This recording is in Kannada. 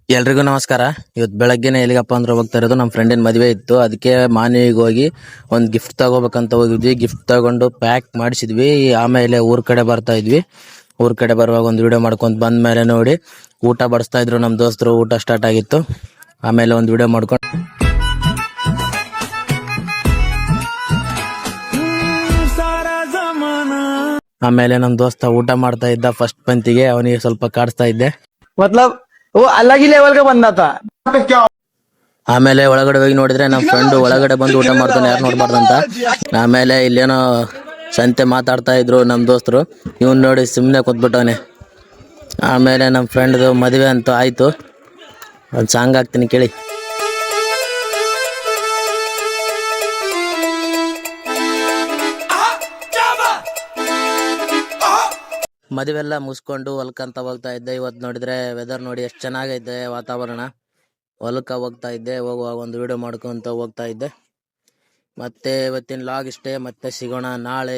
ಎಲ್ರಿಗೂ ನಮಸ್ಕಾರ. ಇವತ್ತು ಬೆಳಗ್ಗೆನೆ ಎಲ್ಲಿಗಪ್ಪ ಅಂದ್ರೆ ಹೋಗ್ತಾ ಇರೋದು, ನಮ್ಮ ಫ್ರೆಂಡಿನ ಮದುವೆ ಇತ್ತು. ಅದಕ್ಕೆ ಮಾನ್ವಿಗೆ ಹೋಗಿ ಒಂದು ಗಿಫ್ಟ್ ತಗೋಬೇಕಂತ ಹೋಗಿದ್ವಿ. ಗಿಫ್ಟ್ ತಗೊಂಡು ಪ್ಯಾಕ್ ಮಾಡಿಸಿದ್ವಿ. ಆಮೇಲೆ ಊರ್ ಕಡೆ ಬರ್ತಾ ಇದ್ವಿ. ಊರ್ ಕಡೆ ಬರುವಾಗ ಒಂದು ವಿಡಿಯೋ ಮಾಡ್ಕೊಂಡ್ ಬಂದ ಮೇಲೆ ನೋಡಿ ಊಟ ಬಡಿಸ್ತಾ ಇದ್ರು ನಮ್ಮ ದೋಸ್ತರು. ಊಟ ಸ್ಟಾರ್ಟ್ ಆಗಿತ್ತು. ಆಮೇಲೆ ಒಂದು ವಿಡಿಯೋ ಮಾಡ್ಕೊಂಡು ಆಮೇಲೆ ನಮ್ಮ ದೋಸ್ತ ಊಟ ಮಾಡ್ತಾ ಇದ್ದ ಫಸ್ಟ್ ಪಂತಿಗೆ. ಅವನಿಗೆ ಸ್ವಲ್ಪ ಕಾಡಿಸ್ತಾ ಇದ್ದೆ. मतलब वो अलग ही लेवल का बंदा था। ಆಮೇಲೆ ಒಳಗಡೆ ಹೋಗಿ ನೋಡಿದ್ರೆ ನಮ್ಮ ಫ್ರೆಂಡ್ ಒಳಗಡೆ ಬಂದು ಊಟ ಮಾಡ್ತಾನೆ, ಯಾರು ನೋಡ್ಬಾರ್ದಂತ. ಆಮೇಲೆ ಇಲ್ಲೇನೋ ಸಂತೆ ಮಾತಾಡ್ತಾ ಇದ್ರು ನಮ್ಮ ದೋಸ್ತರು. ಇವನ್ ನೋಡಿ ಸುಮ್ಮನೆ ಕೂತ್ಬಿಟ್ಟವನೆ. ಆಮೇಲೆ ನಮ್ಮ ಫ್ರೆಂಡ್ದು ಮದುವೆ ಅಂತೂ ಆಯ್ತು. ಒಂದು ಸಾಂಗ್ ಹಾಕ್ತೀನಿ ಕೇಳಿ. ಮದುವೆ ಎಲ್ಲ ಮುಗಿಸ್ಕೊಂಡು ಹೊಲ್ಕಂತ ಹೋಗ್ತಾ ಇದ್ದೆ. ಇವತ್ತು ನೋಡಿದ್ರೆ ವೆದರ್ ನೋಡಿ ಎಷ್ಟು ಚೆನ್ನಾಗೈತೆ ವಾತಾವರಣ. ಹೊಲಕ್ಕೆ ಹೋಗ್ತಾ ಇದ್ದೆ. ಹೋಗುವಾಗ ಒಂದು ವಿಡಿಯೋ ಮಾಡ್ಕೊಂತ ಹೋಗ್ತಾ ಇದ್ದೆ. ಮತ್ತೆ ಇವತ್ತಿನ ಲಾಗ್ ಇಷ್ಟೇ. ಮತ್ತೆ ಸಿಗೋಣ ನಾಳೆ.